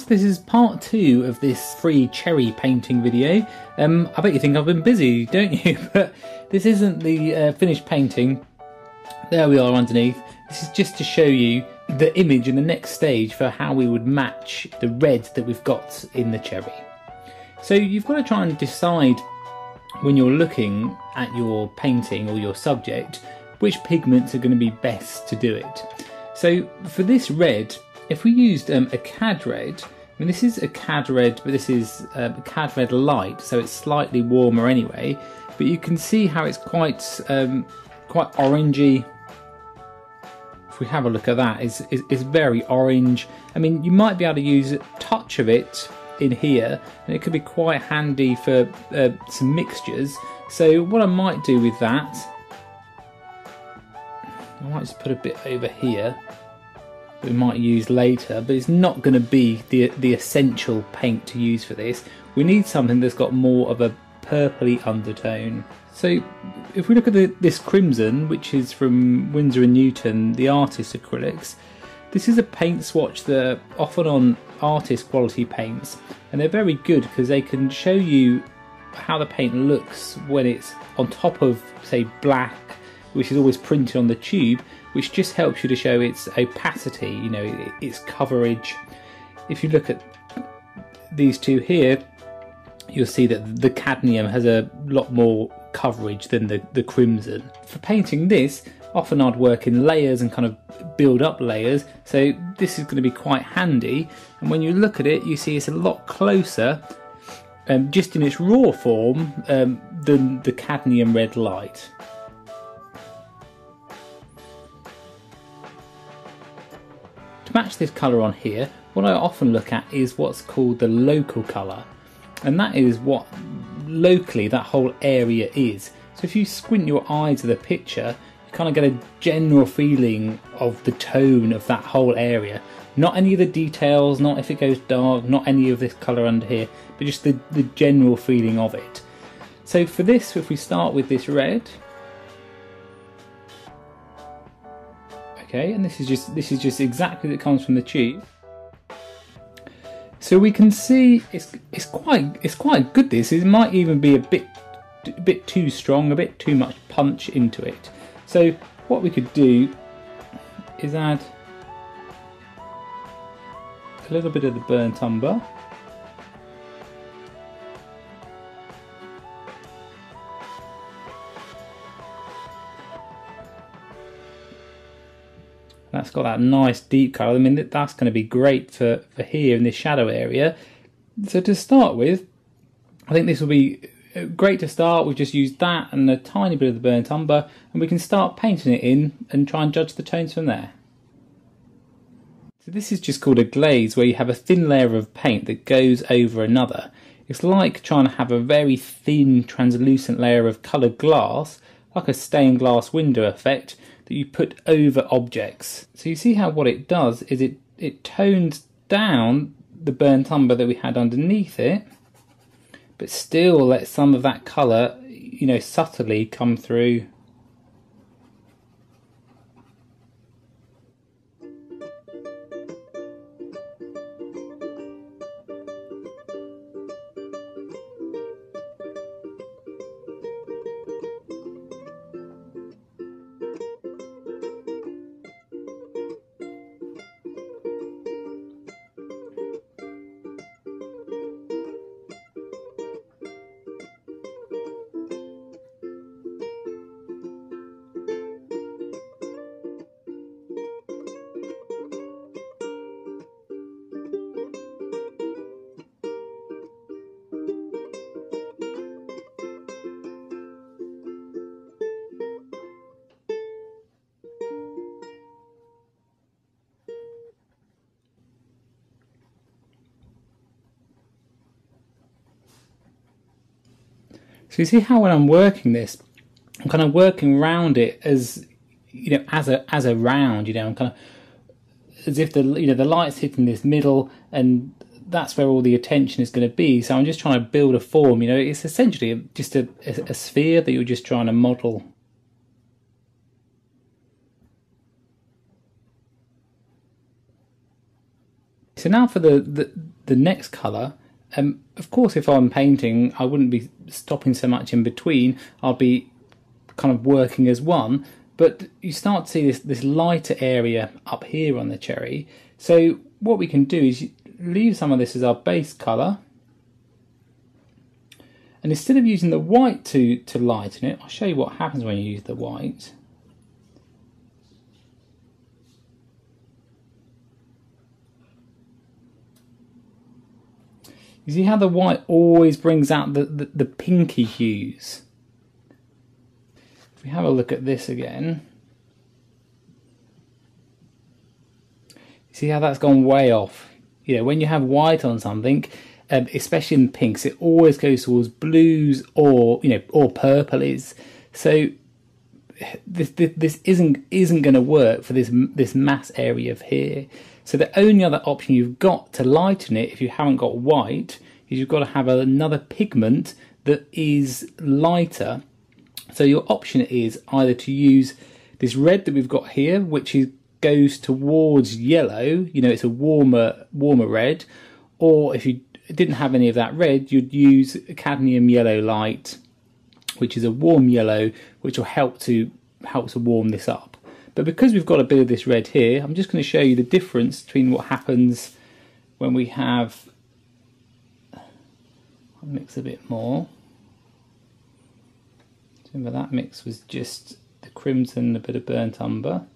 This is part 2 of this free cherry painting video. I bet you think I've been busy, don't you? But this isn't the finished painting. There we are underneath. This is just to show you the image in the next stage for how we would match the red that we've got in the cherry. So you've got to try and decide when you're looking at your painting or your subject which pigments are going to be best to do it. So for this red, if we used a Cad red, I mean this is a Cad red, but this is a Cad red light, so it's slightly warmer anyway. But you can see how it's quite orangey. If we have a look at that, it's very orange. I mean, you might be able to use a touch of it in here, and it could be quite handy for some mixtures. So what I might do with that, I might just put a bit over here we might use later, but it's not going to be the essential paint to use for this. We need something that's got more of a purpley undertone. So if we look at this crimson, which is from Winsor & Newton, the artist acrylics, this is a paint swatch that are often on artist quality paints, and they're very good because they can show you how the paint looks when it's on top of, say, black, which is always printed on the tube, which just helps you to show its opacity, you know, its coverage. If you look at these two here, you'll see that the cadmium has a lot more coverage than the crimson. For painting this, often I'd work in layers and kind of build up layers, so this is going to be quite handy. And when you look at it, you see it's a lot closer, just in its raw form, than the cadmium red light. To match this colour on here, what I often look at is what's called the local colour, and that is what locally that whole area is. So if you squint your eye to the picture, you kind of get a general feeling of the tone of that whole area. Not any of the details, not if it goes dark, not any of this colour under here, but just the general feeling of it. So for this, if we start with this red, okay, and this is just exactly that comes from the tube. So we can see it's quite good. This it might even be a bit too strong, a bit too much punch into it. So what we could do is add a little bit of the burnt umber. That's got that nice deep colour. I mean, that's going to be great for here in this shadow area. So to start with, I think this will be great to start. We've just used that and a tiny bit of the burnt umber, and we can start painting it in and try and judge the tones from there. So this is just called a glaze, where you have a thin layer of paint that goes over another. It's like trying to have a very thin translucent layer of coloured glass, like a stained glass window effect, that you put over objects. So you see how what it does is it tones down the burnt umber that we had underneath it, but still lets some of that colour, you know, subtly come through. So you see how when I'm working this, I'm kind of working around it as, you know, as a round, you know, I'm kind of as if the light's hitting this middle, and that's where all the attention is going to be. So I'm just trying to build a form, you know, it's essentially just a sphere that you're just trying to model. So now for the the next colour, of course if I'm painting I wouldn't be stopping so much in between, I'll be kind of working as one, but you start to see this lighter area up here on the cherry. So what we can do is leave some of this as our base colour, and instead of using the white to lighten it, I'll show you what happens when you use the white. You see how the white always brings out the pinky hues. If we have a look at this again, you see how that's gone way off. You know, when you have white on something, especially in pinks, it always goes towards blues or or purples. So this isn't going to work for this mass area of here. So the only other option you've got to lighten it, if you haven't got white, is you've got to have another pigment that is lighter. So your option is either to use this red that we've got here, which goes towards yellow. You know, it's a warmer red. Or if you didn't have any of that red, you'd use cadmium yellow light, which is a warm yellow, which will help to warm this up. But because we've got a bit of this red here, I'm just going to show you the difference between what happens when we have, I'll mix a bit more. Remember that mix was just the crimson and a bit of burnt umber.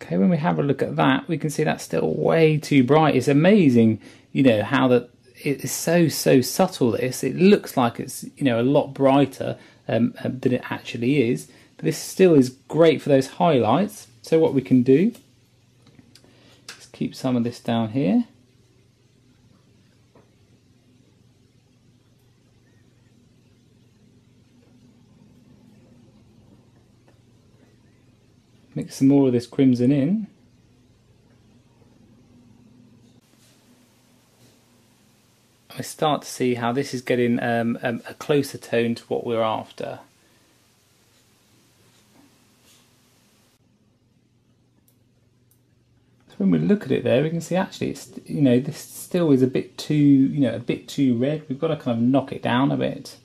Okay, when we have a look at that, we can see that's still way too bright. It's amazing, you know, how that it is so subtle. It looks like it's, you know, a lot brighter than it actually is. But this still is great for those highlights. So what we can do is keep some of this down here. Mix some more of this crimson in. I start to see how this is getting a closer tone to what we're after. So when we look at it there, we can see actually it's, you know, this still is a bit too, you know, a bit too red. We've got to kind of knock it down a bit.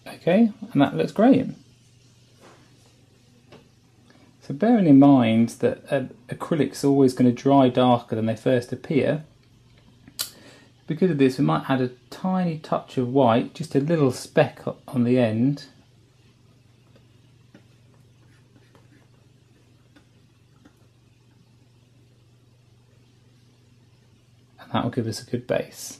Okay, and that looks great. So bearing in mind that acrylics are always going to dry darker than they first appear, because of this we might add a tiny touch of white, just a little speck on the end. And that will give us a good base.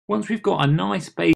Once we've got a nice base